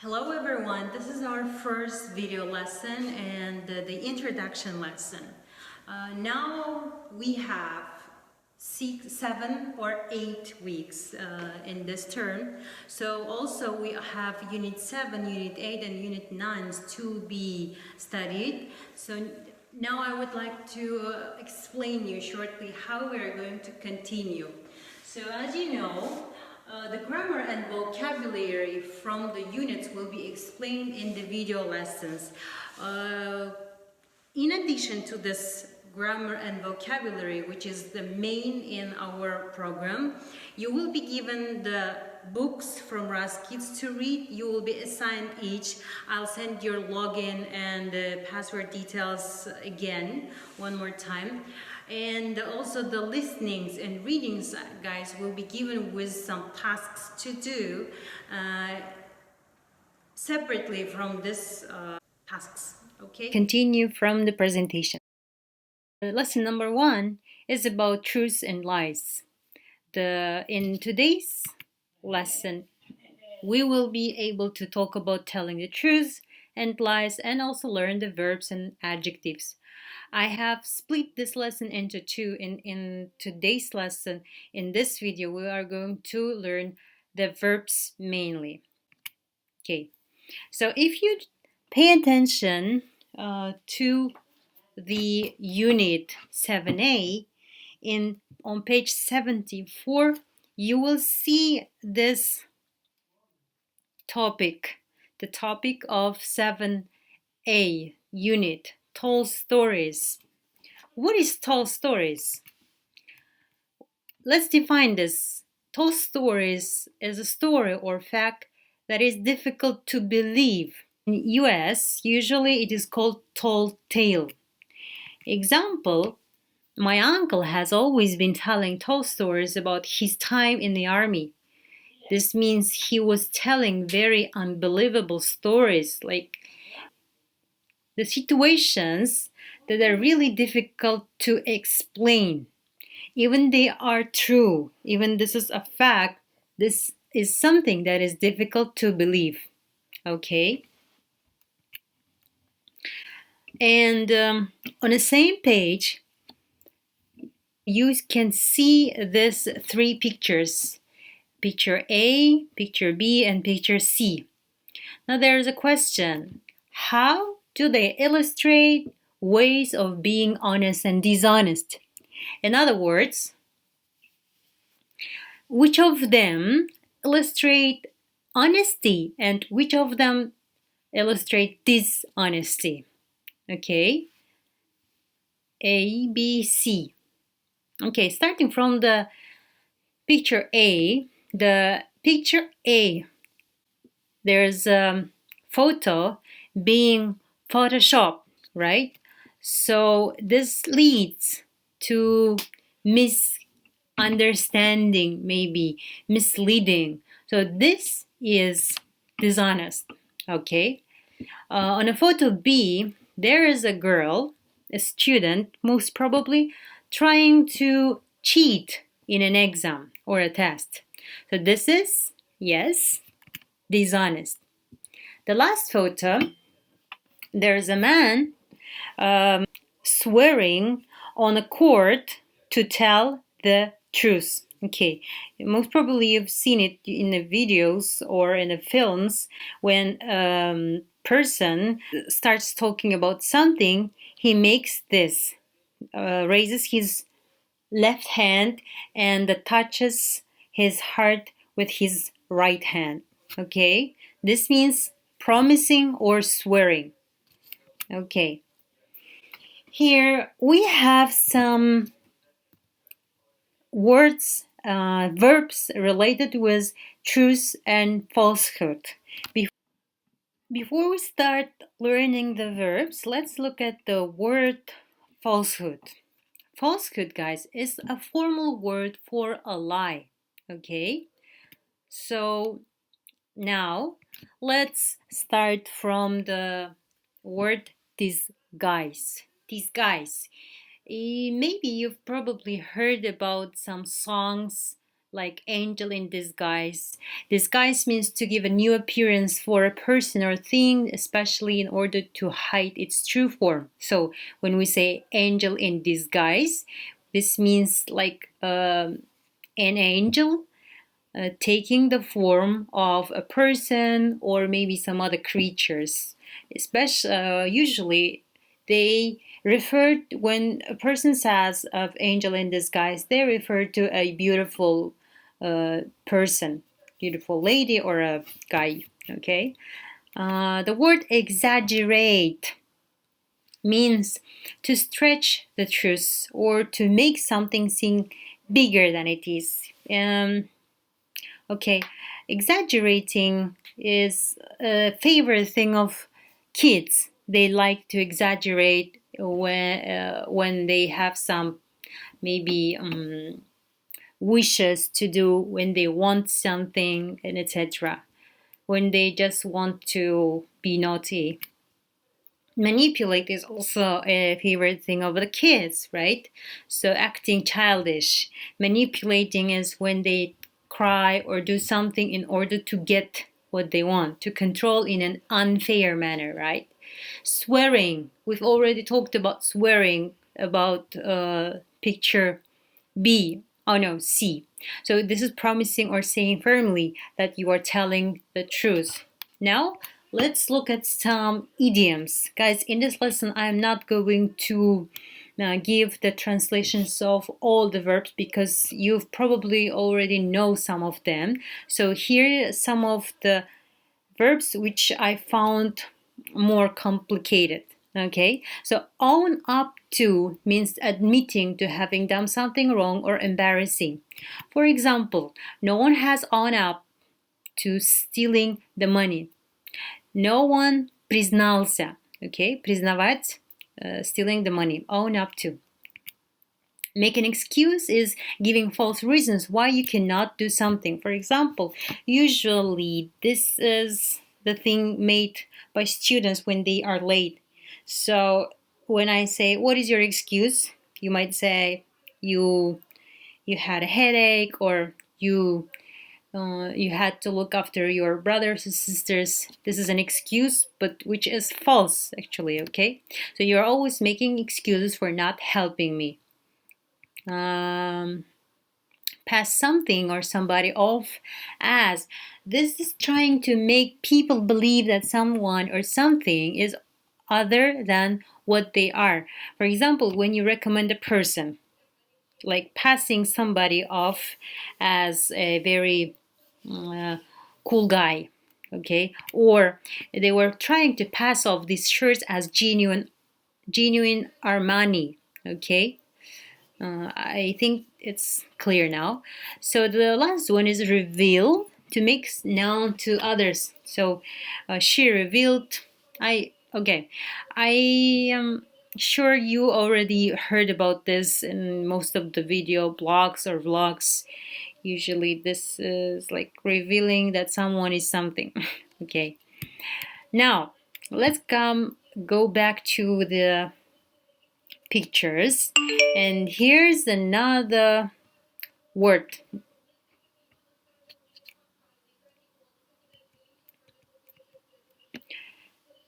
Hello everyone, this is our first video lesson and the introduction lesson. Now we have 6, 7 or 8 weeks in this term. So also we have Unit 7, Unit 8 and Unit 9 to be studied. So now I would like to explain you shortly how we are going to continue. So as you know, the grammar and vocabulary from the units will be explained in the video lessons. Uh, in addition to this grammar and vocabulary, which is the main in our program, you will be given the books from Ras Kids to read. You will be assigned each. I'll send your login and password details again one more time. And also the listenings and readings, guys, will be given with some tasks to do separately from this tasks. Okay. Continue from the presentation. Lesson number 1 is about truths and lies. In today's lesson, we will be able to talk about telling the truth and lies and also learn the verbs and adjectives. I have split this lesson into two. In today's lesson, in this video, we are going to learn the verbs mainly. Okay, so if you pay attention to the unit 7a on page 74, you will see this topic, the topic of 7a unit, tall stories. What is tall stories? Let's define this. Tall stories is a story or fact that is difficult to believe. In US, usually it is called tall tale. Example, my uncle has always been telling tall stories about his time in the army. This means he was telling very unbelievable stories, like the situations that are really difficult to explain. Even they are true, even this is a fact, this is something that is difficult to believe. Okay? And on the same page, you can see these 3 pictures. Picture A, picture B, and picture C. Now there's a question. How do they illustrate ways of being honest and dishonest? In other words, which of them illustrate honesty and which of them illustrate dishonesty? Okay, A, B, C. Okay, starting from the picture A, there's a photo being photoshopped, right? So this leads to misunderstanding, maybe misleading. So this is dishonest. Okay. On a photo B, there is a girl, a student, most probably trying to cheat in an exam or a test. So this is, yes, dishonest. The last photo, there's a man swearing on a court to tell the truth. Okay, most probably you've seen it in the videos or in the films when person starts talking about something, he makes this, raises his left hand and touches his heart with his right hand. Okay, this means promising or swearing. Okay, here we have some words, verbs related with truth and falsehood. Before we start learning the verbs, let's look at the word falsehood. Falsehood, guys, is a formal word for a lie. Okay? So now let's start from the word disguise. Disguise. Maybe you've probably heard about some songs like angel in disguise. Disguise means to give a new appearance for a person or thing, especially in order to hide its true form. So when we say angel in disguise, this means like an angel taking the form of a person or maybe some other creatures. Especially, usually, they refer when a person says of angel in disguise, they refer to a beautiful person, beautiful lady or a guy. Okay, the word exaggerate means to stretch the truth or to make something seem bigger than it is. Okay, exaggerating is a favorite thing of kids. They like to exaggerate when they have some maybe wishes to do, when they want something, and etc. When they just want to be naughty. Manipulate is also a favorite thing of the kids, right? So acting childish. Manipulating is when they cry or do something in order to get what they want, to control in an unfair manner, right? Swearing. We've already talked about swearing, about picture B. Oh no, C. So this is promising or saying firmly that you are telling the truth. Now, let's look at some idioms. Guys, in this lesson, I'm not going to give the translations of all the verbs because you've probably already know some of them. So here are some of the verbs which I found more complicated. Okay, so own up to means admitting to having done something wrong or embarrassing. For example, no one has owned up to stealing the money. No one признался. Okay, признавать, stealing the money, own up to. Make an excuse is giving false reasons why you cannot do something. For example, usually this is the thing made by students when they are late. So when I say, what is your excuse? You might say, you had a headache, or you had to look after your brothers and sisters. This is an excuse, but which is false actually, okay? So you're always making excuses for not helping me. Pass something or somebody off as. This is trying to make people believe that someone or something is other than what they are. For example, when you recommend a person, like passing somebody off as a very cool guy, okay? Or they were trying to pass off these shirts as genuine Armani, okay? I think it's clear now. So the last one is reveal, to make known to others. So she revealed. Okay. I am sure you already heard about this in most of the video blogs or vlogs. Usually this is like revealing that someone is something. Okay. Now let's go back to the pictures, and here's another word.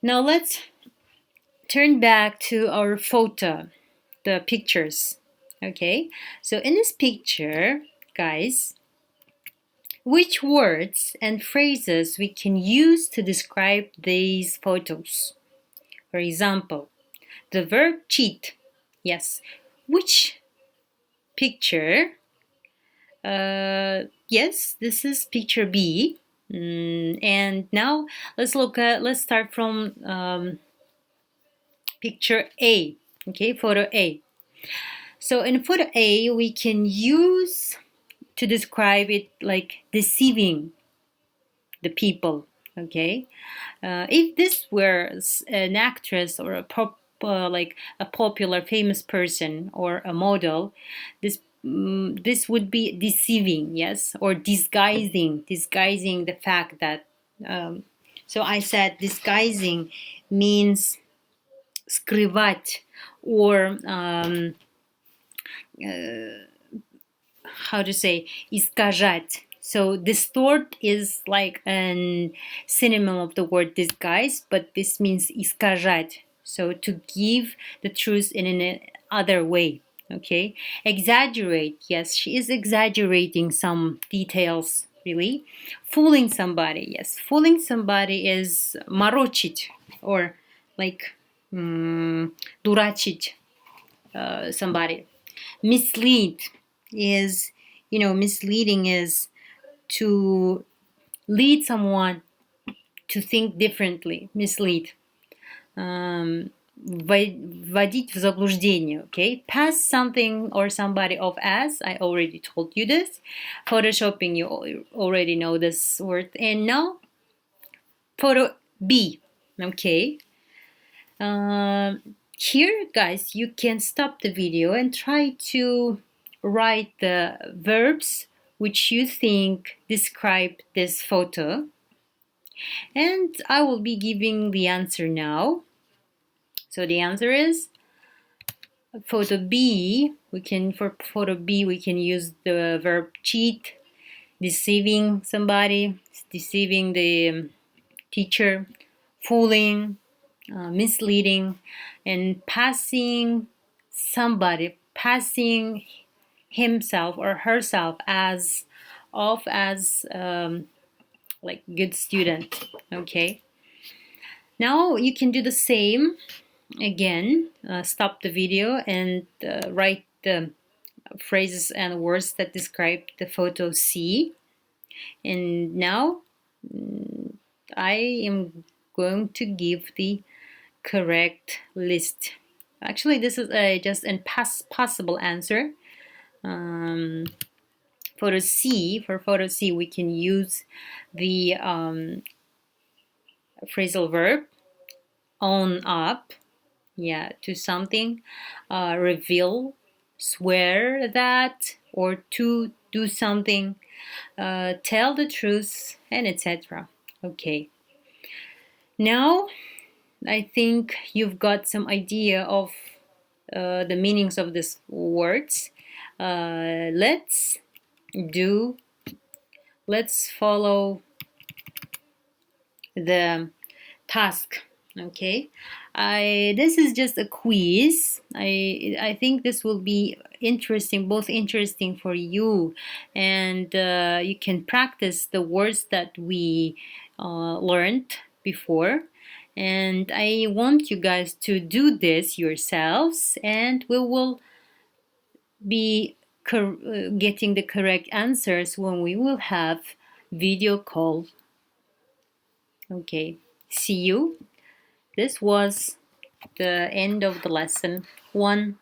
Now let's turn back to our photo, the pictures. Okay, so in this picture, guys, which words and phrases we can use to describe these photos? For example, the verb cheat. Yes, which picture? Yes, this is picture B. And now let's start from picture A. Okay, photo A. So in photo A, we can use to describe it like deceiving the people. Okay, if this were an actress or like a popular famous person or a model, this would be deceiving, yes, or disguising the fact that so I said disguising means скрывать, or how to say, искажать. So distort is like a synonym of the word disguise, but this means искажать. So to give the truth in an other way. Okay. Exaggerate. Yes, she is exaggerating some details, really. Fooling somebody. Yes, fooling somebody is морочить, or like дурачить somebody. Mislead is, misleading is to lead someone to think differently. Mislead. Вводить в заблуждение. Okay. Pass something or somebody off as. I already told you this. Photoshopping, you already know this word. And now, photo B. Okay. Here, guys, you can stop the video and try to write the verbs which you think describe this photo. And I will be giving the answer now. So the answer is photo B. For photo B, we can use the verb cheat, deceiving somebody, deceiving the teacher, fooling, misleading, and passing himself or herself as like good student. Okay. Now you can do the same again. Stop the video and write the phrases and words that describe the photo C. And now I am going to give the correct list. Actually, this is just a possible answer. For photo C, we can use the phrasal verb own up, to something, reveal, swear that, or to do something, tell the truth, and etc. Okay. Now, I think you've got some idea of the meanings of these words. Let's follow the task. Okay, this is just a quiz. I think this will be both interesting for you, and you can practice the words that we learned before. And I want you guys to do this yourselves, and we will be getting the correct answers when we will have video call. Okay, see you. This was the end of the lesson 1.